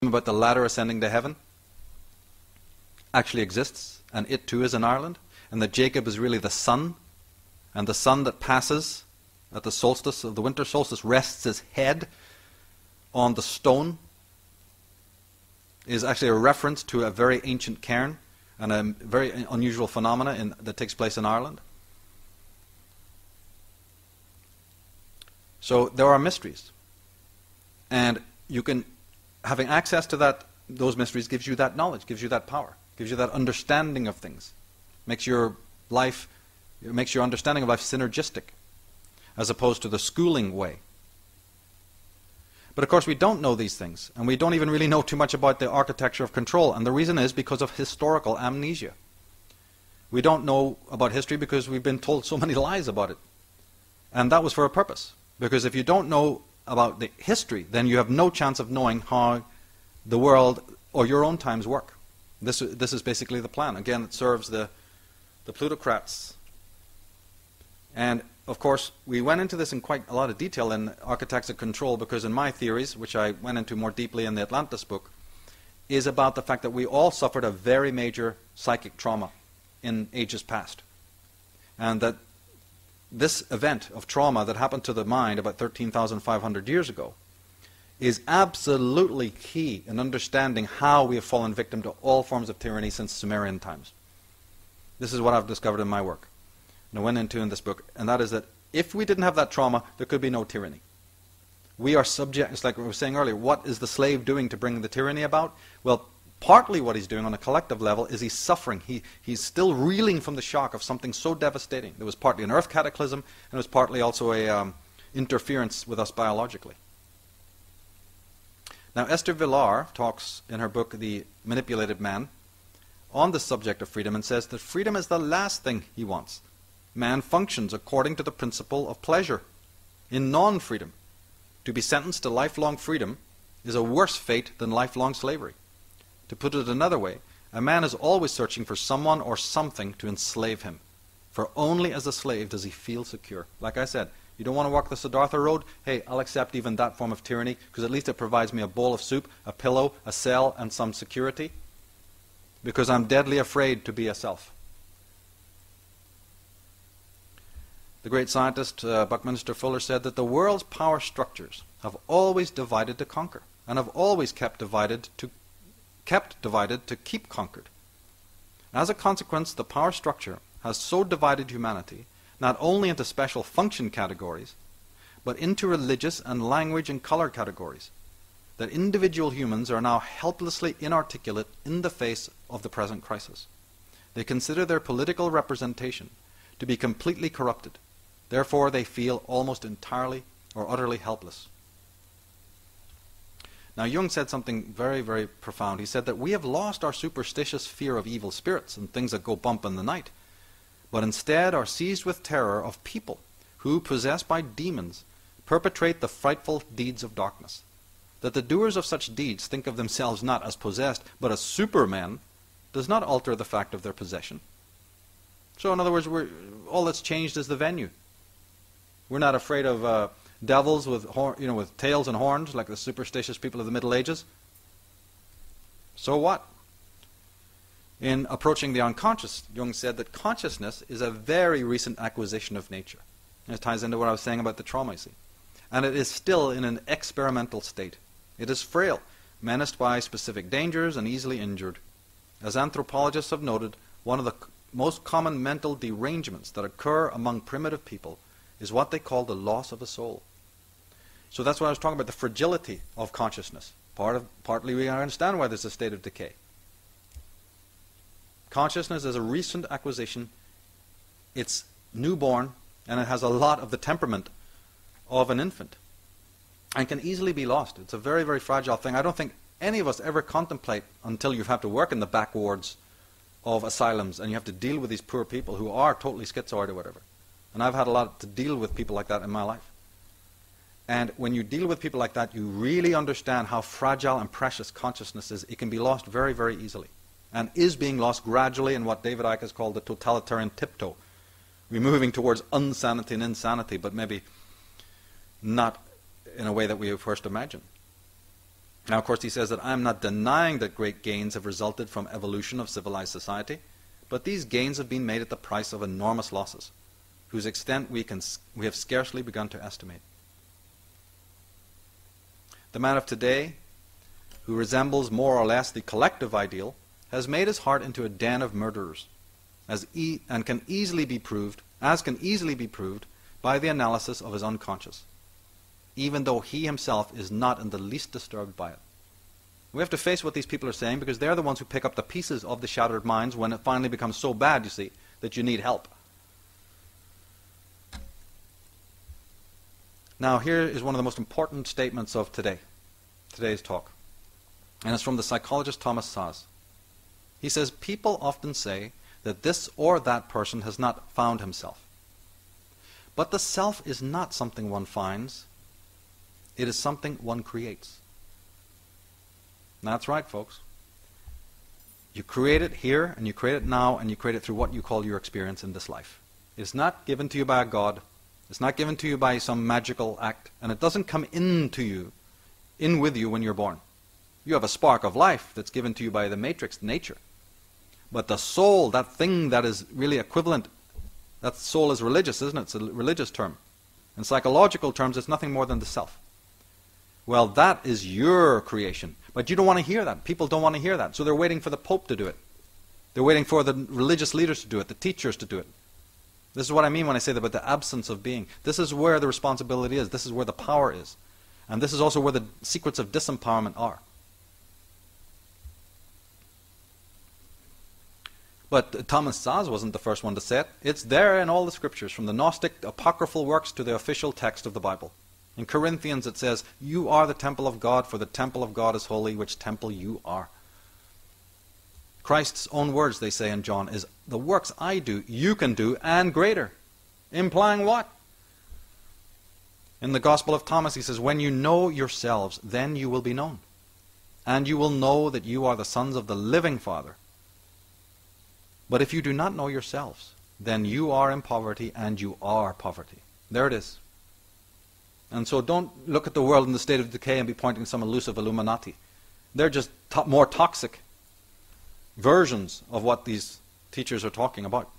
about the ladder ascending to heaven actually exists, and it too is in Ireland, and that Jacob is really the sun, and the sun that passes at the solstice of the winter solstice rests his head on the stone, is actually a reference to a very ancient cairn and a very unusual phenomena that takes place in Ireland. So there are mysteries, and you can, having access to those mysteries gives you that knowledge, gives you that power, gives you that understanding of things, makes your understanding of life synergistic, as opposed to the schooling way. But of course we don't know these things, and we don't even really know too much about the architecture of control, and the reason is because of historical amnesia. We don't know about history because we've been told so many lies about it. And that was for a purpose, because if you don't know about the history, then you have no chance of knowing how the world or your own times work. This is basically the plan. Again, it serves the plutocrats. And of course, we went into this in quite a lot of detail in Architects of Control, because in my theories, which I went into more deeply in the Atlantis book, is about the fact that we all suffered a very major psychic trauma in ages past. And that this event of trauma that happened to the mind about 13,500 years ago is absolutely key in understanding how we have fallen victim to all forms of tyranny since Sumerian times. This is what I've discovered in my work, and I went into in this book, and that is that if we didn't have that trauma, there could be no tyranny. We are subject, it's like we were saying earlier, what is the slave doing to bring the tyranny about? Well, partly what he's doing on a collective level is he's suffering. He's still reeling from the shock of something so devastating. There was partly an earth cataclysm, and it was partly also a interference with us biologically. Now, Esther Villar talks in her book, The Manipulated Man, on the subject of freedom, and says that freedom is the last thing he wants. Man functions according to the principle of pleasure. In non-freedom, to be sentenced to lifelong freedom is a worse fate than lifelong slavery. To put it another way, a man is always searching for someone or something to enslave him, for only as a slave does he feel secure. Like I said, you don't want to walk the Siddhartha road? Hey, I'll accept even that form of tyranny, because at least it provides me a bowl of soup, a pillow, a cell, and some security, because I'm deadly afraid to be a self. The great scientist Buckminster Fuller said that the world's power structures have always divided to conquer, and have always kept divided to keep conquered. As a consequence, the power structure has so divided humanity not only into special function categories, but into religious and language and color categories, that individual humans are now helplessly inarticulate in the face of the present crisis. They consider their political representation to be completely corrupted. Therefore, they feel almost entirely or utterly helpless. Now, Jung said something very, very profound. He said that we have lost our superstitious fear of evil spirits and things that go bump in the night, but instead are seized with terror of people who, possessed by demons, perpetrate the frightful deeds of darkness. That the doers of such deeds think of themselves not as possessed, but as supermen, does not alter the fact of their possession. So, in other words, all that's changed is the venue. We're not afraid of devils with tails and horns like the superstitious people of the Middle Ages. So what? In approaching the unconscious, Jung said that consciousness is a very recent acquisition of nature. And it ties into what I was saying about the trauma, you see. And it is still in an experimental state. It is frail, menaced by specific dangers and easily injured. As anthropologists have noted, one of the most common mental derangements that occur among primitive people is what they call the loss of a soul. So that's what I was talking about, the fragility of consciousness. Partly we understand why there's a state of decay. Consciousness is a recent acquisition. It's newborn, and it has a lot of the temperament of an infant, and can easily be lost. It's a very, very fragile thing. I don't think any of us ever contemplate until you have to work in the back wards of asylums, and you have to deal with these poor people who are totally schizoid or whatever. And I've had a lot to deal with people like that in my life. And when you deal with people like that, you really understand how fragile and precious consciousness is. It can be lost very, very easily, and is being lost gradually in what David Icke has called the totalitarian tiptoe. We're moving towards unsanity and insanity, but maybe not in a way that we first imagined. Now, of course, he says that I'm not denying that great gains have resulted from evolution of civilized society, but these gains have been made at the price of enormous losses, whose extent we have scarcely begun to estimate. The man of today, who resembles more or less the collective ideal, has made his heart into a den of murderers, and can easily be proved by the analysis of his unconscious, even though he himself is not in the least disturbed by it. We have to face what these people are saying, because they're the ones who pick up the pieces of the shattered minds when it finally becomes so bad, you see, that you need help. Now, here is one of the most important statements of today's talk. And it's from the psychologist Thomas Szasz. He says, people often say that this or that person has not found himself. But the self is not something one finds. It is something one creates. And that's right, folks. You create it here, and you create it now, and you create it through what you call your experience in this life. It's not given to you by a God. It's not given to you by some magical act. And it doesn't come in with you when you're born. You have a spark of life that's given to you by the matrix, nature. But the soul, that thing that is really equivalent, that soul is religious, isn't it? It's a religious term. In psychological terms, it's nothing more than the self. Well, that is your creation. But you don't want to hear that. People don't want to hear that. So they're waiting for the Pope to do it. They're waiting for the religious leaders to do it, the teachers to do it. This is what I mean when I say about the absence of being. This is where the responsibility is. This is where the power is. And this is also where the secrets of disempowerment are. But Thomas Szasz wasn't the first one to say it. It's there in all the scriptures, from the Gnostic apocryphal works to the official text of the Bible. In Corinthians it says, "You are the temple of God, for the temple of God is holy, which temple you are." Christ's own words, they say in John, is, "The works I do, you can do, and greater." Implying what? In the Gospel of Thomas he says, "When you know yourselves, then you will be known. And you will know that you are the sons of the living Father. But if you do not know yourselves, then you are in poverty, and you are poverty." There it is. And so don't look at the world in the state of decay and be pointing some elusive Illuminati. They're just more toxic versions of what these teachers are talking about.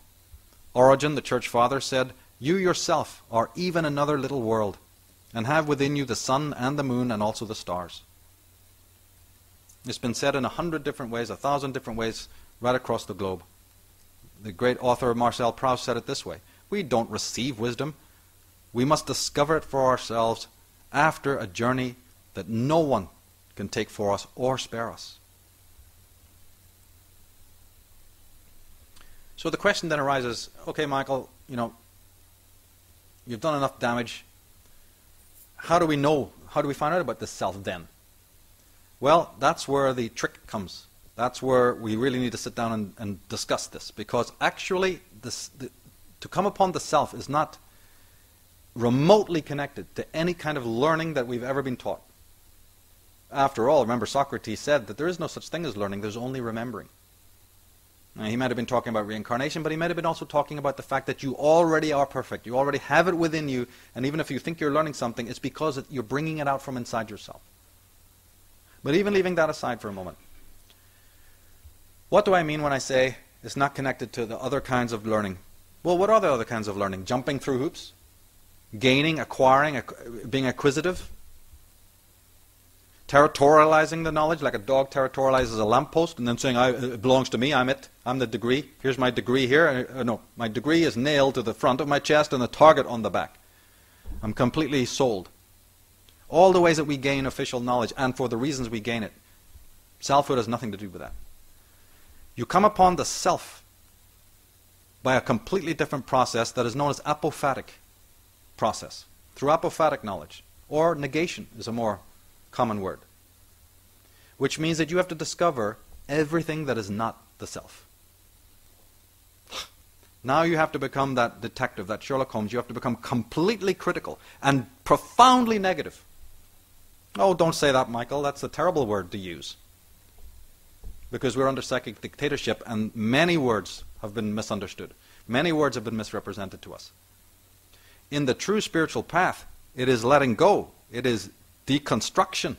Origen, the church father, said, "You yourself are even another little world, and have within you the sun and the moon and also the stars." It's been said in 100 different ways, 1,000 different ways, right across the globe. The great author Marcel Proust said it this way: "We don't receive wisdom. We must discover it for ourselves after a journey that no one can take for us or spare us." So the question then arises, okay, Michael, you've done enough damage. How do we find out about this self then? Well, that's where the trick comes. That's where we really need to sit down and discuss this, because actually to come upon the self is not remotely connected to any kind of learning that we've ever been taught. After all, remember Socrates said that there is no such thing as learning, there's only remembering. Now, he might have been talking about reincarnation, but he might have been also talking about the fact that you already are perfect. You already have it within you, and even if you think you're learning something, it's because you're bringing it out from inside yourself. But even leaving that aside for a moment, what do I mean when I say it's not connected to the other kinds of learning? Well, what are the other kinds of learning? Jumping through hoops? Gaining, acquiring, being acquisitive? Territorializing the knowledge, like a dog territorializes a lamppost and then saying, it belongs to me, I'm it, I'm the degree, here's my degree here. No, my degree is nailed to the front of my chest and the target on the back. I'm completely sold. All the ways that we gain official knowledge, and for the reasons we gain it, selfhood has nothing to do with that. You come upon the self by a completely different process that is known as apophatic process, through apophatic knowledge, or negation is a more common word, which means that you have to discover everything that is not the self. Now you have to become that detective, that Sherlock Holmes. You have to become completely critical and profoundly negative. Oh, don't say that, Michael. That's a terrible word to use. Because we're under psychic dictatorship and many words have been misunderstood. Many words have been misrepresented to us. In the true spiritual path, it is letting go. It is deconstruction.